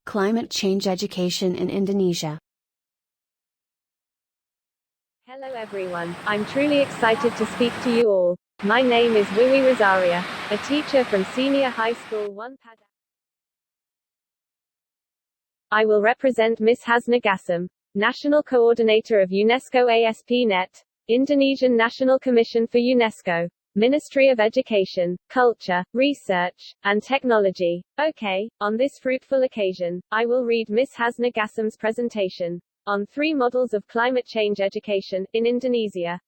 Climate change education in Indonesia. Hello everyone, I'm truly excited to speak to you all. My name is Wiwi Rosaria, a teacher from Senior High School 1 Padang. I will represent Ms. Hasna Gassam, National Coordinator of UNESCO ASP.NET, Indonesian National Commission for UNESCO, Ministry of Education, Culture, Research, and Technology. Okay, on this fruitful occasion, I will read Ms. Hasna Gassam's presentation on 3 models of climate change education in Indonesia.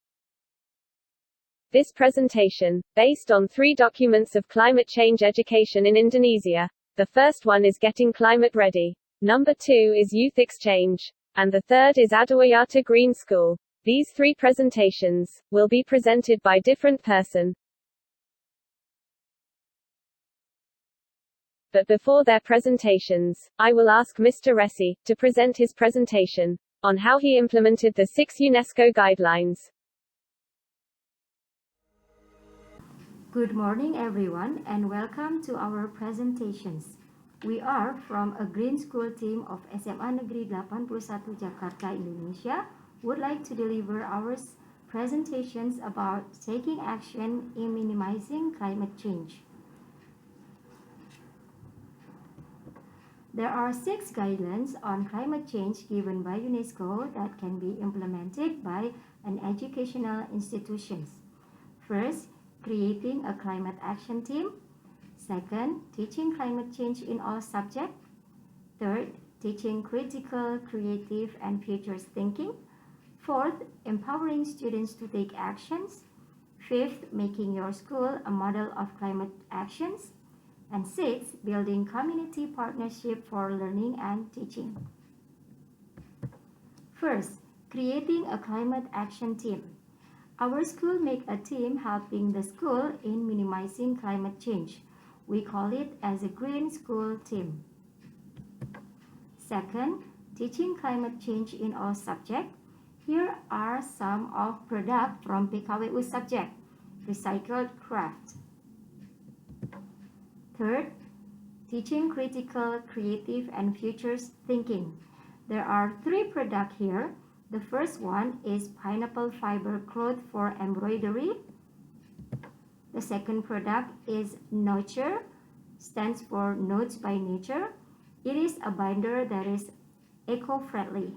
This presentation, based on 3 documents of climate change education in Indonesia. The first one is Getting Climate Ready. Number 2 is Youth Exchange. And the third is Adawayata Green School. These 3 presentations will be presented by different person. But before their presentations, I will ask Mr. Resi to present his presentation on how he implemented the 6 UNESCO guidelines. Good morning everyone and welcome to our presentations. We are from a Green School team of SMA Negeri 81 Jakarta, Indonesia, would like to deliver our presentations about taking action in minimizing climate change. There are 6 guidelines on climate change given by UNESCO that can be implemented by an educational institutions. First, creating a climate action team. Second, teaching climate change in all subjects. Third, teaching critical, creative, and futures thinking. Fourth, empowering students to take actions. Fifth, making your school a model of climate actions. And sixth, building community partnership for learning and teaching. First, creating a climate action team. Our school make a team helping the school in minimizing climate change. We call it as a Green School team. Second, teaching climate change in all subjects. Here are some of products from PKWU subject, recycled craft. Third, teaching critical, creative, and futures thinking. There are 3 products here. The first one is pineapple fiber cloth for embroidery. The second product is Nurture, stands for Notes by Nature. It is a binder that is eco-friendly.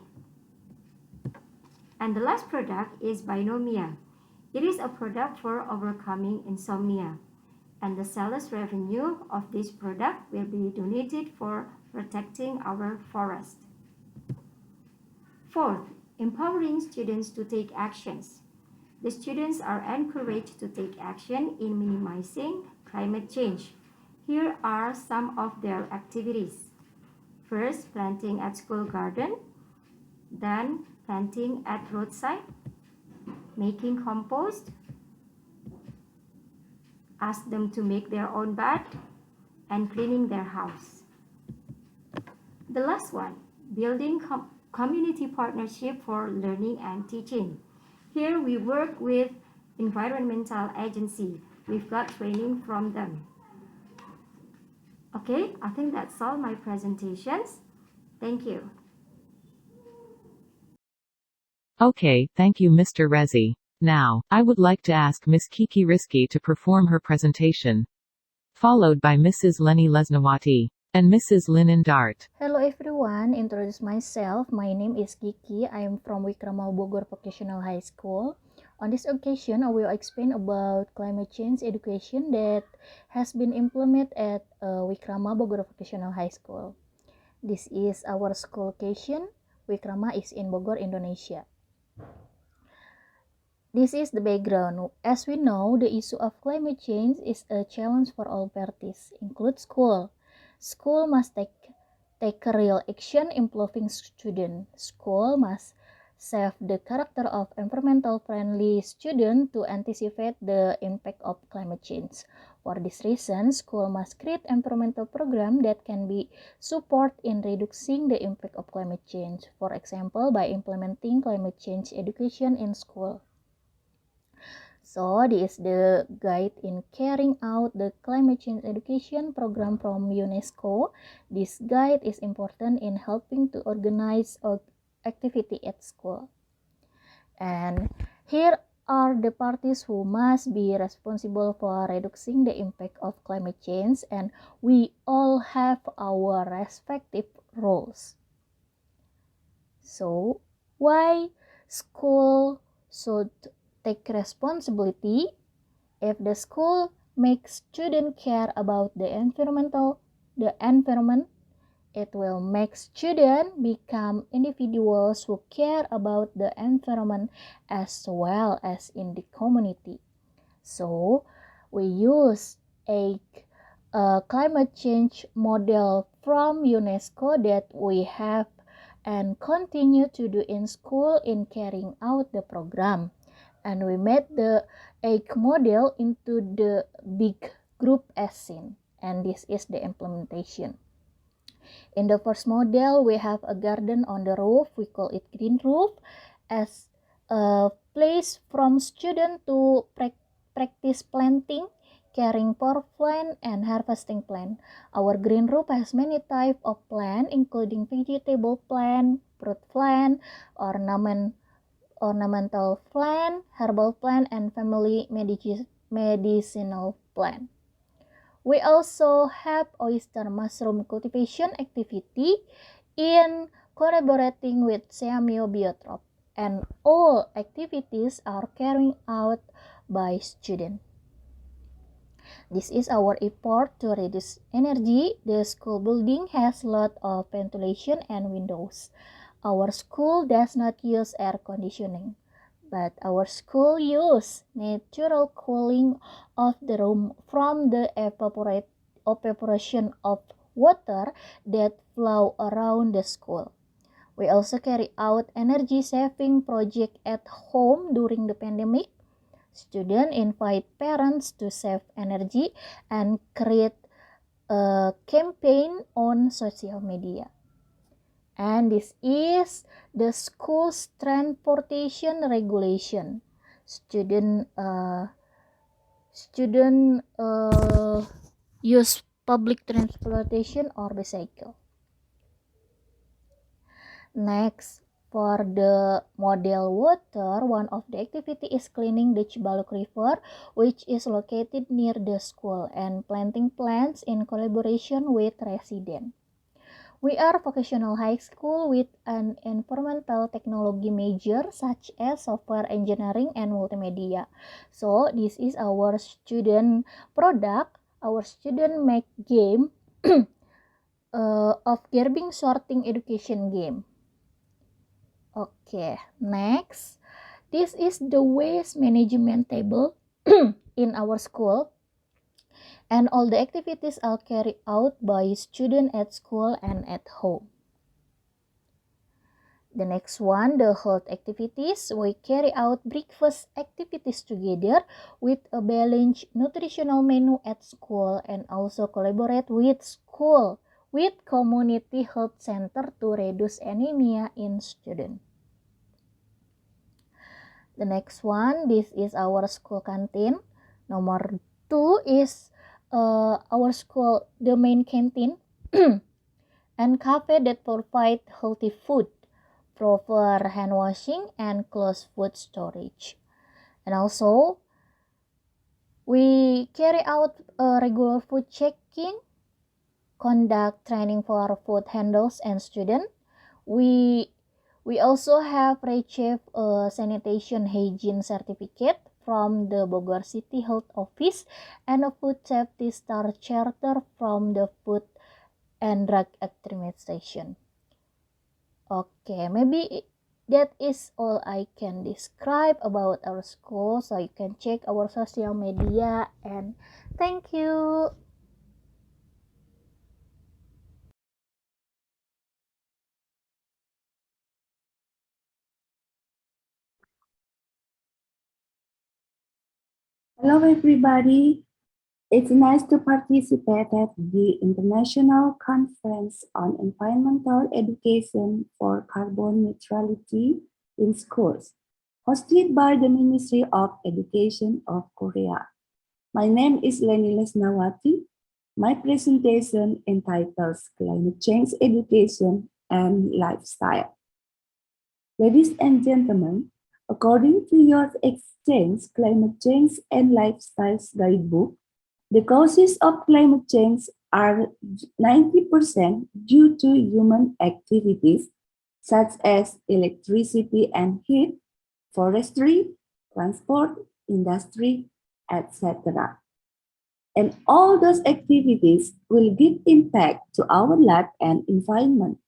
And the last product is Binomia. It is a product for overcoming insomnia. And the sales revenue of this product will be donated for protecting our forest. Fourth, empowering students to take actions. The students are encouraged to take action in minimizing climate change. Here are some of their activities. First, planting at school garden. Then, planting at roadside. Making compost. Ask them to make their own bed. And cleaning their house. The last one, building community partnership for learning and teaching. Here we work with environmental agency. We've got training from them. Okay, I think that's all my presentations. Thank you. Okay, thank you Mr. Rezi. Now, I would like to ask Ms. Kiki Rizky to perform her presentation, followed by Mrs. Leni Lesnawati and Mrs. Linen Dart. Hello everyone, introduce myself. My name is Kiki. I am from Wikrama Bogor Vocational High School. On this occasion, I will explain about climate change education that has been implemented at Wikrama Bogor Vocational High School. This is our school location. Wikrama is in Bogor, Indonesia. This is the background. As we know, the issue of climate change is a challenge for all parties, include school. School must take a real action improving student. School must save the character of environmental friendly student to anticipate the impact of climate change. For this reason, school must create environmental program that can be support in reducing the impact of climate change. For example, by implementing climate change education in school. So this is the guide in carrying out the climate change education program from UNESCO. This guide is important in helping to organize activity at school. And here are the parties who must be responsible for reducing the impact of climate change, and we all have our respective roles. So, why school should take responsibility? If the school makes students care about the environment, it will make students become individuals who care about the environment as well as in the community. So, we use a climate change model from UNESCO that we have and continue to do in school in carrying out the program. And we made the egg model into the big group as seen. And this is the implementation. In the first model, we have a garden on the roof. We call it green roof as a place from student to practice planting, caring for plant and harvesting plant. Our green roof has many types of plant, including vegetable plant, fruit plant, ornamental plant, herbal plant, and family medicinal plant. We also have oyster mushroom cultivation activity in collaborating with Seamio Biotrop, and all activities are carried out by students. This is our effort to reduce energy. The school building has a lot of ventilation and windows. Our school does not use air conditioning, but our school uses natural cooling of the room from the evaporation of water that flow around the school. We also carry out energy saving project at home during the pandemic. Students invite parents to save energy and create a campaign on social media. And this is the school's transportation regulation. Student use public transportation or bicycle. Next, for the model water, one of the activity is cleaning the Cibaluk River, which is located near the school, and planting plants in collaboration with residents. We are vocational high school with an environmental technology major such as software engineering and multimedia. So this is our student product. Our student make game of garbage sorting education game. Okay, next. This is the waste management table in our school. And all the activities are carried out by students at school and at home. The next one, the health activities. We carry out breakfast activities together with a balanced nutritional menu at school, and also collaborate with community health center to reduce anemia in students. The next one, this is our school canteen. Number 2 is our school, the main canteen and cafe that provide healthy food, proper hand washing, and close food storage. And also, we carry out regular food checking, conduct training for food handlers and students. We also have received a sanitation hygiene certificate from the Bogor City Health Office and a food safety star charter from the Food and Drug Administration. Okay, maybe that is all I can describe about our school, so you can check our social media, and thank you. Hello, everybody. It's nice to participate at the International Conference on Environmental Education for Carbon Neutrality in Schools. hosted by the Ministry of Education of Korea. My name is Leni Lesnawati. My presentation entitles Climate Change Education and Lifestyle. Ladies and gentlemen, according to your Exchange Climate Change and Lifestyles Guidebook, the causes of climate change are 90% due to human activities such as electricity and heat, forestry, transport, industry, etc. And all those activities will give impact to our life and environment.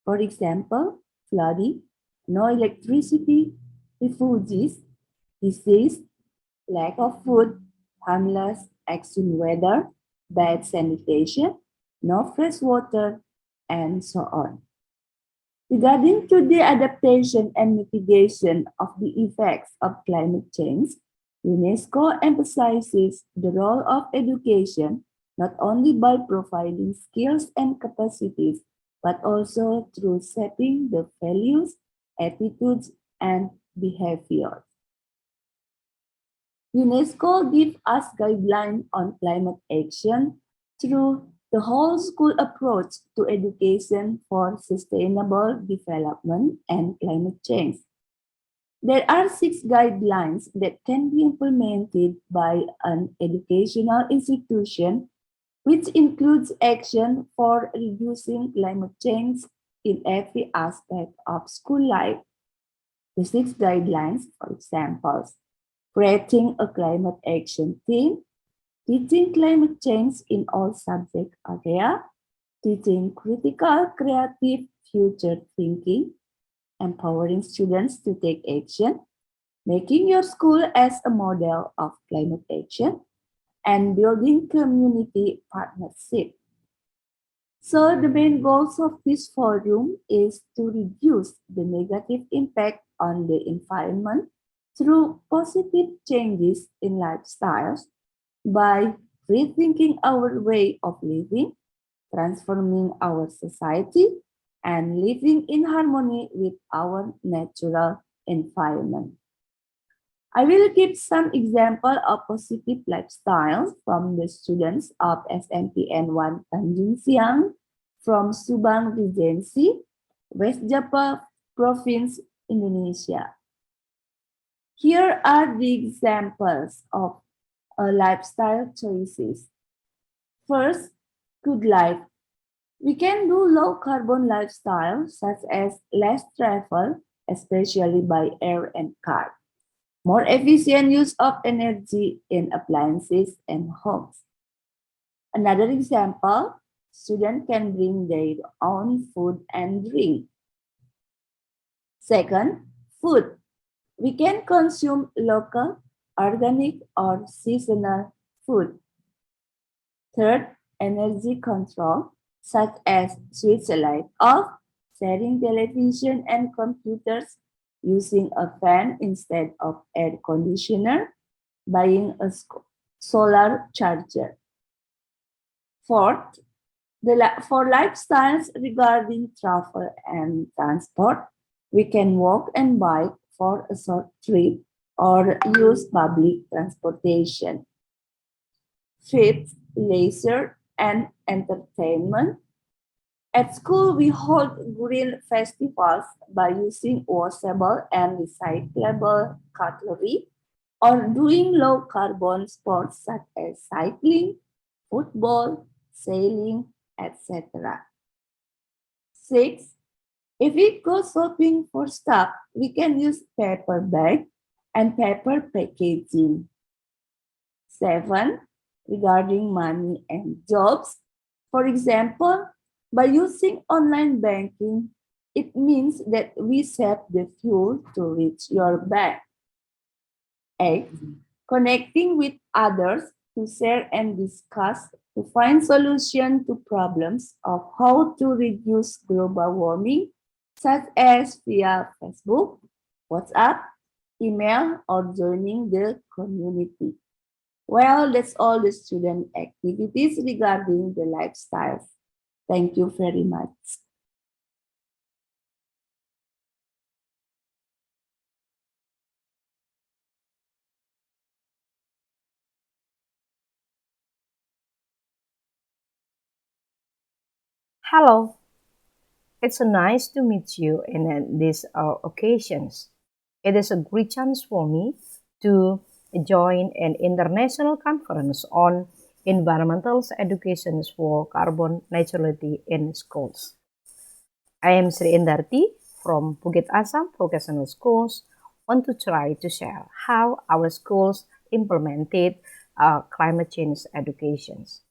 For example, flooding, no electricity, refugees, disease, lack of food, harmless extreme weather, bad sanitation, no fresh water, and so on. Regarding to the adaptation and mitigation of the effects of climate change, UNESCO emphasizes the role of education not only by providing skills and capacities, but also through shaping the values, attitudes, and behaviors. UNESCO gives us guidelines on climate action through the whole school approach to education for sustainable development and climate change. There are 6 guidelines that can be implemented by an educational institution, which includes action for reducing climate change in every aspect of school life. The 6 guidelines, for example, creating a climate action team, teaching climate change in all subject area, teaching critical, creative, future thinking, empowering students to take action, making your school as a model of climate action, and building community partnership. So the main goals of this forum is to reduce the negative impact on the environment through positive changes in lifestyles by rethinking our way of living, transforming our society, and living in harmony with our natural environment. I will give some example of positive lifestyles from the students of SMPN 1 Tanjung Siang from Subang Regency, West Java Province, Indonesia. Here are the examples of lifestyle choices. First, good life. We can do low carbon lifestyle such as less travel, especially by air and car. More efficient use of energy in appliances and homes. Another example, students can bring their own food and drink. Second, food. We can consume local, organic, or seasonal food. Third, energy control, such as switch a light off, sharing television and computers, using a fan instead of air conditioner, buying a solar charger. Fourth, for lifestyles regarding travel and transport, we can walk and bike for a short trip or use public transportation. Fifth, leisure and entertainment. At school, we hold green festivals by using washable and recyclable cutlery or doing low carbon sports such as cycling, football, sailing, etc. Six, if we go shopping for stuff, we can use paper bag and paper packaging. 7, regarding money and jobs. For example, by using online banking, it means that we save the fuel to reach your bank. 8, connecting with others to share and discuss to find solution to problems of how to reduce global warming, such as via Facebook, WhatsApp, email, or joining the community. Well, that's all the student activities regarding the lifestyles. Thank you very much. Hello, it's nice to meet you in these occasions. It is a great chance for me to join an international conference on environmental education for carbon neutrality in schools. I am Sri Indarti from Bukit Asam Vocational Schools. Want to try to share how our schools implemented climate change educations.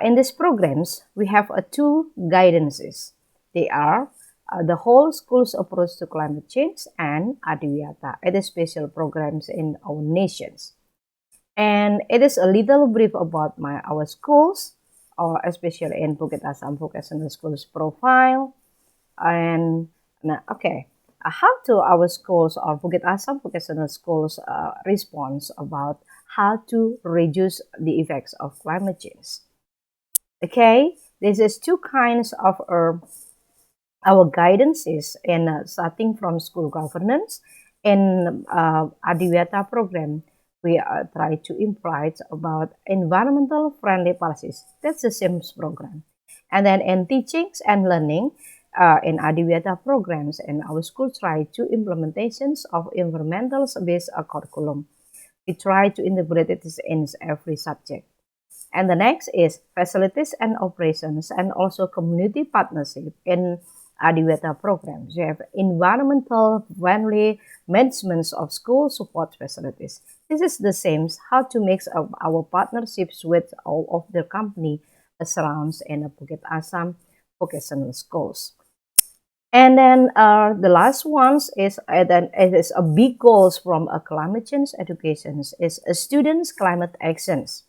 In these programs, we have two guidances. They are the whole school's approach to climate change and Adiwiyata. It is special programs in our nations. And it is a little brief about our schools, or especially in Bukit Asam Vocational Schools profile. And okay, how to our schools or Bukit Asam Vocational Schools response about how to reduce the effects of climate change. Okay, this is two kinds of our guidances in starting from school governance. In Adiwata program, we try to imply about environmental friendly policies. That's the same program. And then in teachings and learning, in Adiwata programs, and our school try to implementations of environmental based curriculum. We try to integrate it in every subject. And the next is facilities and operations and also community partnership in Adiwata programs. We have environmental friendly management of school support facilities. This is the same how to mix up our partnerships with all of the company surrounds in Bukit Asam vocational schools. And then the last ones is then it is a big goals from a climate change education is students climate actions.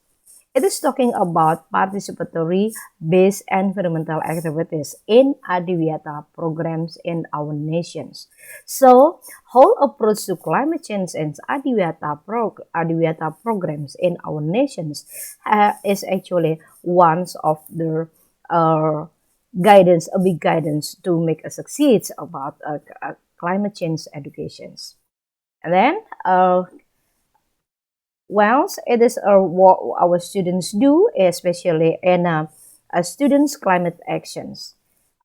It is talking about participatory based environmental activities in Adiwiyata programs in our nations. So, whole approach to climate change and Adiwiyata programs in our nations is actually one of the uh, guidance, a big guidance to make a succeed about climate change educations. And then well, it is what our students do, especially in students' climate actions.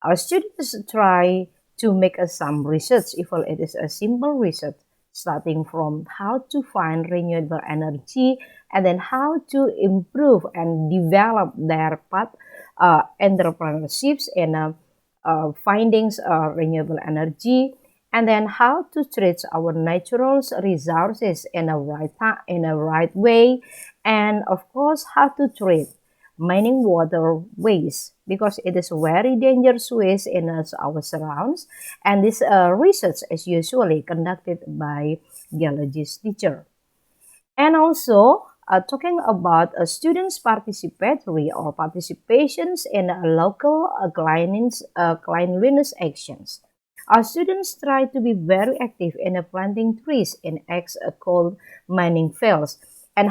Our students try to make some research, if it is a simple research, starting from how to find renewable energy and then how to improve and develop their path entrepreneurships in findings renewable energy and then how to treat our natural resources in a right way, and of course how to treat mining water waste because it is very dangerous waste in our surrounds, and this research is usually conducted by geologist teacher. And also, talking about students' participatory or participations in local cleanliness actions. Our students try to be very active in planting trees in coal mining fields and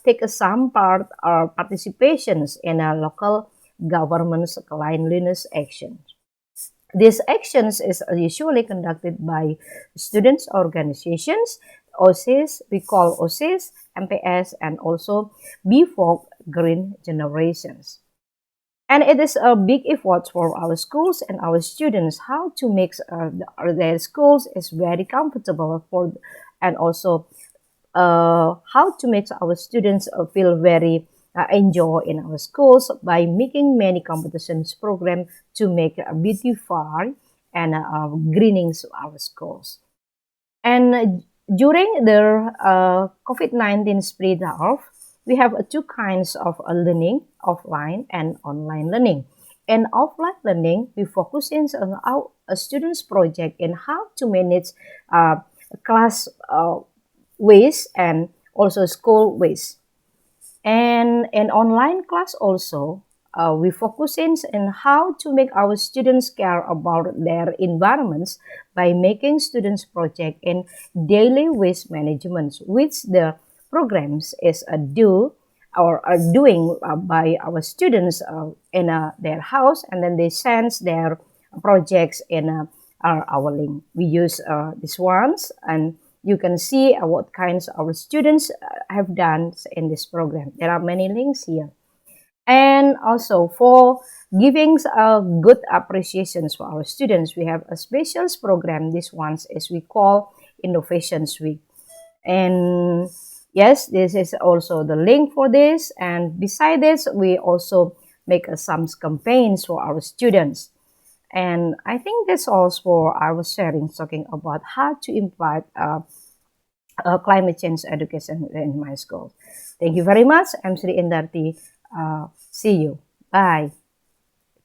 take some part or participations in local government's cleanliness actions. These actions is usually conducted by students organizations, OSIS, we call OSIS, MPS, and also BFOG Green Generations. And it is a big effort for our schools and our students how to make their schools is very comfortable for and also how to make our students feel very enjoy in our schools by making many competitions program to make a beautify and greening our schools. And during the COVID-19 spread out, we have two kinds of learning, offline and online learning. In offline learning, we focus on our students' project and how to manage class waste and also school waste. And in online class also, we focus in how to make our students care about their environments by making students project in daily waste management, which the programs is do or are doing by our students in their house, and then they send their projects in our link. We use these ones, and you can see what kinds our students have done in this program. There are many links here. And also for giving good appreciations for our students, we have a special program. This one is we call Innovations Week. And yes, this is also the link for this. And beside this, we also make some campaigns for our students. And I think that's all for our sharing, talking about how to impart climate change education in my school. Thank you very much. I'm Sri Indarti. See you. Bye.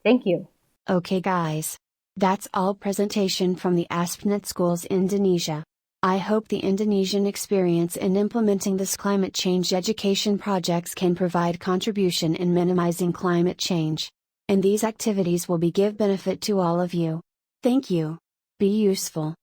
Thank you. Okay guys. That's all presentation from the ASP.NET Schools Indonesia. I hope the Indonesian experience in implementing this climate change education projects can provide contribution in minimizing climate change. And these activities will give benefit to all of you. Thank you. Be useful.